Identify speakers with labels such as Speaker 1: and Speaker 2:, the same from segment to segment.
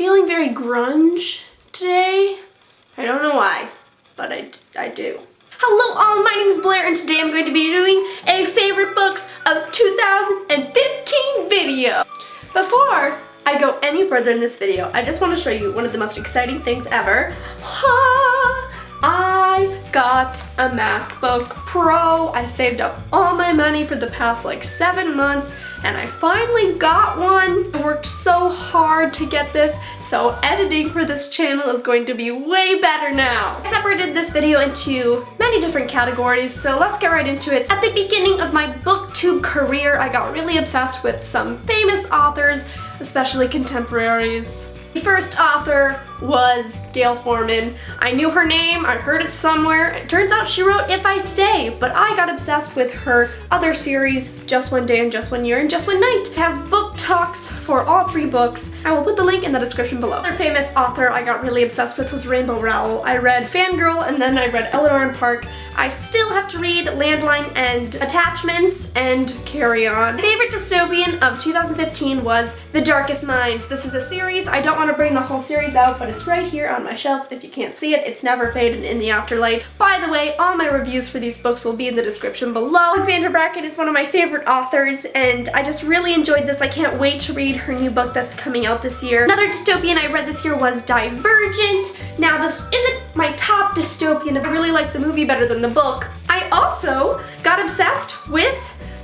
Speaker 1: feeling very grunge today. I don't know why, but I do. Hello all, my name is Blair and today I'm going to be doing a favorite books of 2015 video. Before I go any further in this video, I just want to show you one of the most exciting things ever. I got a MacBook Pro. I saved up all my money for the past like 7 months and I finally got one. I worked so hard to get this, so editing for this channel is going to be way better now. I separated this video into many different categories, so let's get right into it. At the beginning of my booktube career, I got really obsessed with some famous authors, especially contemporaries. The first author was Gayle Forman. I knew her name, I heard it somewhere. It turns out she wrote If I Stay, but I got obsessed with her other series, Just One Day and Just One Year and Just One Night. I have book talks for all 3 books. I will put the link in the description below. Another famous author I got really obsessed with was Rainbow Rowell. I read Fangirl and then I read Eleanor and Park. I still have to read Landline and Attachments and Carry On. My favorite dystopian of 2015 was The Darkest Mind. This is a series. I don't want to bring the whole series out, but it's right here on my shelf. If you can't see it, it's Never Faded in the Afterlight. By the way, all my reviews for these books will be in the description below. Alexandra Bracken is one of my favorite authors, and I just really enjoyed this. I can't wait to read her new book that's coming out this year. Another dystopian I read this year was Divergent. Now, this isn't my top dystopian. I really like the movie better than the book. I also got obsessed with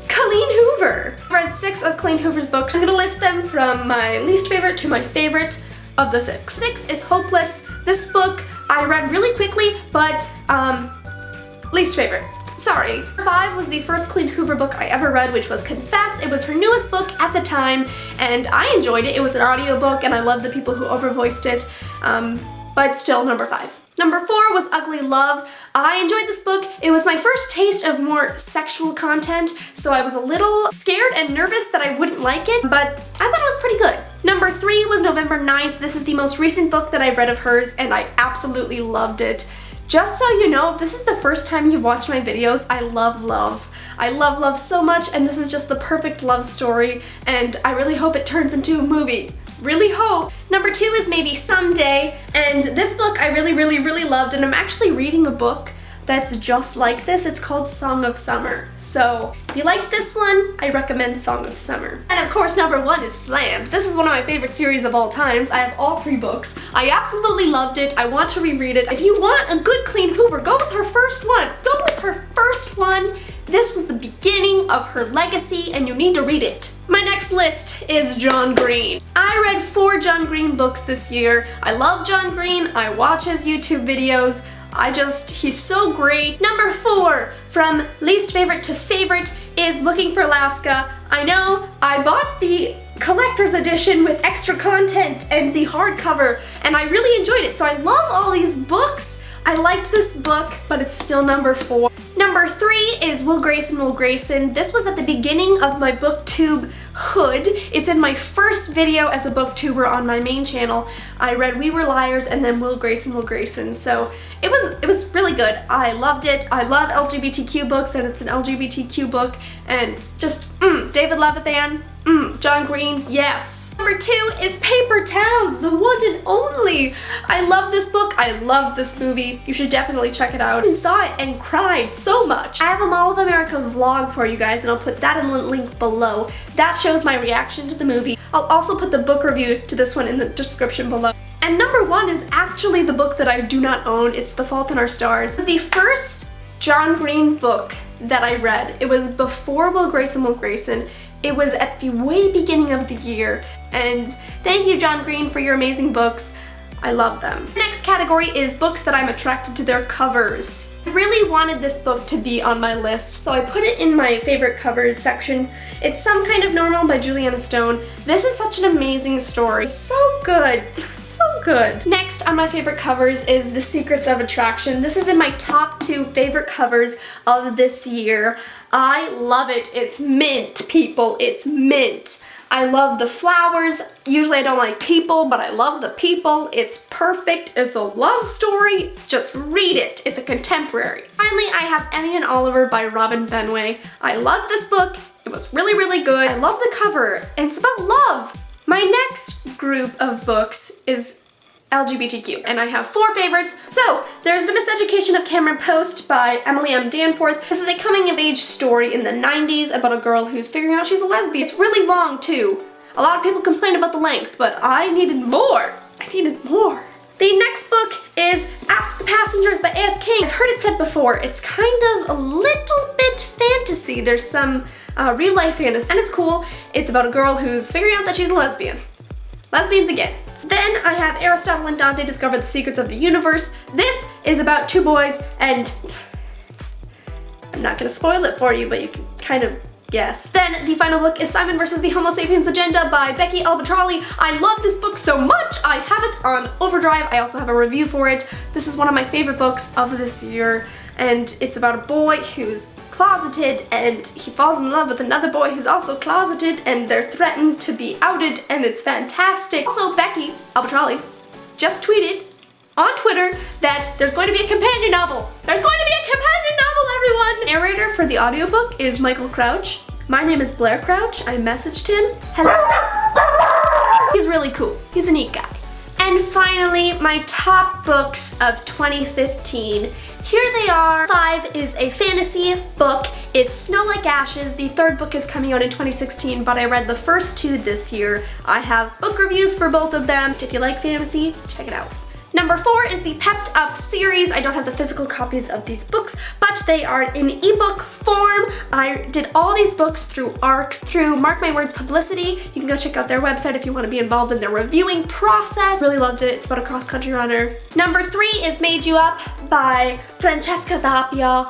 Speaker 1: Colleen Hoover. I read 6 of Colleen Hoover's books. I'm gonna list them from my least favorite to my favorite of the 6. 6 is Hopeless. This book I read really quickly, but least favorite. Sorry. 5 was the first Colleen Hoover book I ever read, which was Confess. It was her newest book at the time, and I enjoyed it. It was an audiobook, and I love the people who overvoiced it, but still number 5. Number 4 was Ugly Love. I enjoyed this book. It was my first taste of more sexual content, so I was a little scared and nervous that I wouldn't like it, but I thought it was pretty good. Number 3 was November 9th. This is the most recent book that I've read of hers, and I absolutely loved it. Just so you know, if this is the first time you've watched my videos, I love love. I love love so much, and this is just the perfect love story, and I really hope it turns into a movie. Really hope. Number 2 is Maybe Someday, and this book I really loved, and I'm actually reading a book that's just like this. It's called Song of Summer. So if you like this one, I recommend Song of Summer. And of course, number 1 is Slammed. This is one of my favorite series of all times. I have all 3 books. I absolutely loved it. I want to reread it. If you want a good Colleen Hoover, go with her first one. Go with her first one. This was the beginning of her legacy, and you need to read it. My next list is John Green. I read 4 John Green books this year. I love John Green. I watch his YouTube videos. He's so great. Number 4, from least favorite to favorite, is Looking for Alaska. I know, I bought the collector's edition with extra content and the hardcover, and I really enjoyed it. So I love all these books. I liked this book, but it's still number 4. Number 3 is Will Grayson, Will Grayson. This was at the beginning of my booktube hood. It's in my first video as a booktuber on my main channel. I read We Were Liars and then Will Grayson, Will Grayson. So it was really good. I loved it. I love LGBTQ books, and it's an LGBTQ book, and just David Levithan, John Green, yes. Number 2 is Paper Towns, the one and only. I love this book. I love this movie. You should definitely check it out. I saw it and cried so much. I have a Mall of America vlog for you guys, and I'll put that in the link below. That shows my reaction to the movie. I'll also put the book review to this one in the description below. And number 1 is actually the book that I do not own. It's The Fault in Our Stars. It's the first John Green book that I read. It was before Will Grayson, Will Grayson. It was at the way beginning of the year. And thank you, John Green, for your amazing books. I love them. The next category is books that I'm attracted to their covers. I really wanted this book to be on my list, so I put it in my favorite covers section. It's Some Kind of Normal by Juliana Stone. This is such an amazing story. So good. So good. Next on my favorite covers is The Secrets of Attraction. This is in my top 2 favorite covers of this year. I love it. It's mint, people. It's mint. I love the flowers. Usually I don't like people, but I love the people. It's perfect. It's a love story. Just read it. It's a contemporary. Finally, I have Emmy and Oliver by Robin Benway. I love this book. It was really good. I love the cover, and it's about love. My next group of books is LGBTQ, and I have 4 favorites. So, there's The Miseducation of Cameron Post by Emily M. Danforth. This is a coming-of-age story in the 90s about a girl who's figuring out she's a lesbian. It's really long, too. A lot of people complain about the length, but I needed more. The next book is Ask the Passengers by A.S. King. I've heard it said before, it's kind of a little bit fantasy. There's some real-life fantasy, and it's cool. It's about a girl who's figuring out that she's a lesbian. Lesbians again. Then I have Aristotle and Dante Discover the Secrets of the Universe. This is about 2 boys, and I'm not gonna spoil it for you, but you can kind of guess. Then the final book is Simon vs. the Homo Sapiens Agenda by Becky Albatrali. I love this book so much. I have it on overdrive. I also have a review for it. This is one of my favorite books of this year, and it's about a boy who's closeted and he falls in love with another boy who's also closeted, and they're threatened to be outed, and it's fantastic. Also, Becky Albatrali just tweeted on Twitter that there's going to be a companion novel. There's going to be a companion novel, everyone! Narrator for the audiobook is Michael Crouch. My name is Blair Crouch. I messaged him. Hello. He's really cool. He's a neat guy. And finally, my top books of 2015. Here they are. 5 is a fantasy book. It's Snow Like Ashes. The 3rd book is coming out in 2016, but I read the first 2 this year. I have book reviews for both of them. If you like fantasy, check it out. Number 4 is the Pepped Up Series. I don't have the physical copies of these books, but they are in ebook form. I did all these books through ARCs, through Mark My Words Publicity. You can go check out their website if you want to be involved in their reviewing process. Really loved it. It's about a cross-country runner. Number 3 is Made You Up by Francesca Zappia.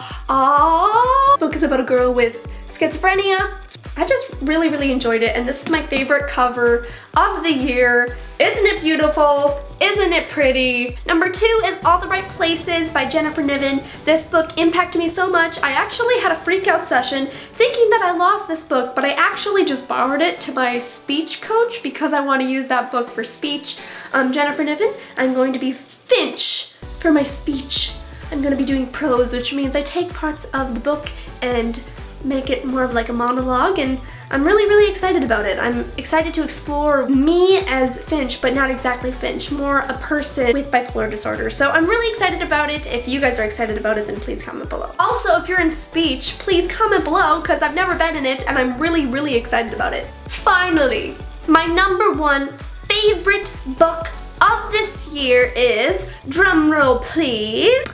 Speaker 1: This book is about a girl with schizophrenia. I just really enjoyed it, and this is my favorite cover of the year. Isn't it beautiful? Isn't it pretty? Number 2 is All the Right Places by Jennifer Niven. This book impacted me so much. I actually had a freak out session thinking that I lost this book, but I actually just borrowed it to my speech coach because I want to use that book for speech. Jennifer Niven, I'm going to be Finch for my speech. I'm going to be doing prose, which means I take parts of the book and make it more of like a monologue, and I'm really excited about it. I'm excited to explore me as Finch, but not exactly Finch, more a person with bipolar disorder. So I'm really excited about it. If you guys are excited about it, then please comment below. Also, if you're in speech, please comment below because I've never been in it and I'm really excited about it. Finally, my number 1 favorite book of this year is, drumroll please,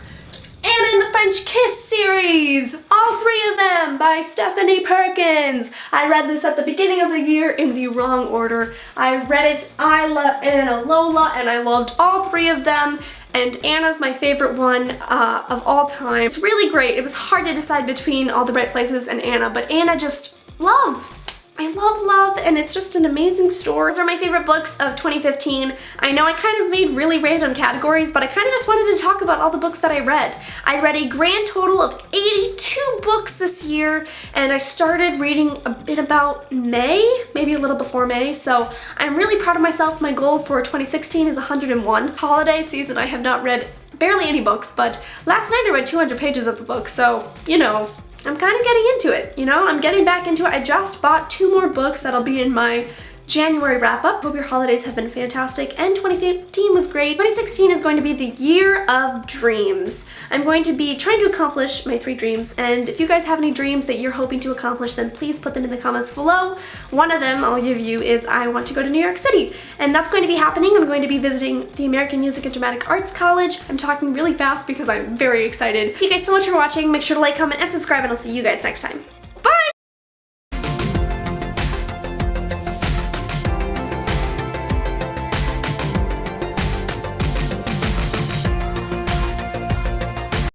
Speaker 1: Anna and the French Kiss series, all 3 of them by Stephanie Perkins. I read this at the beginning of the year in the wrong order. I read it, I love Anna Lola, and I loved all 3 of them. And Anna's my favorite one of all time. It's really great. It was hard to decide between All the Right Places and Anna, but Anna just love. I love, and it's just an amazing story. Those are my favorite books of 2015. I know I kind of made really random categories, but I kind of just wanted to talk about all the books that I read. I read a grand total of 82 books this year, and I started reading in about May, maybe a little before May, so I'm really proud of myself. My goal for 2016 is 101. Holiday season, I have not read barely any books, but last night I read 200 pages of the book, so, you know, I'm kind of getting into it, you know? I'm getting back into it. I just bought 2 more books that'll be in my January wrap-up. Hope your holidays have been fantastic, and 2015 was great. 2016 is going to be the year of dreams. I'm going to be trying to accomplish my 3 dreams, and if you guys have any dreams that you're hoping to accomplish, then please put them in the comments below. One of them I'll give you is I want to go to New York City, and that's going to be happening. I'm going to be visiting the American Music and Dramatic Arts College. I'm talking really fast because I'm very excited. Thank you guys so much for watching. Make sure to like, comment, and subscribe, and I'll see you guys next time.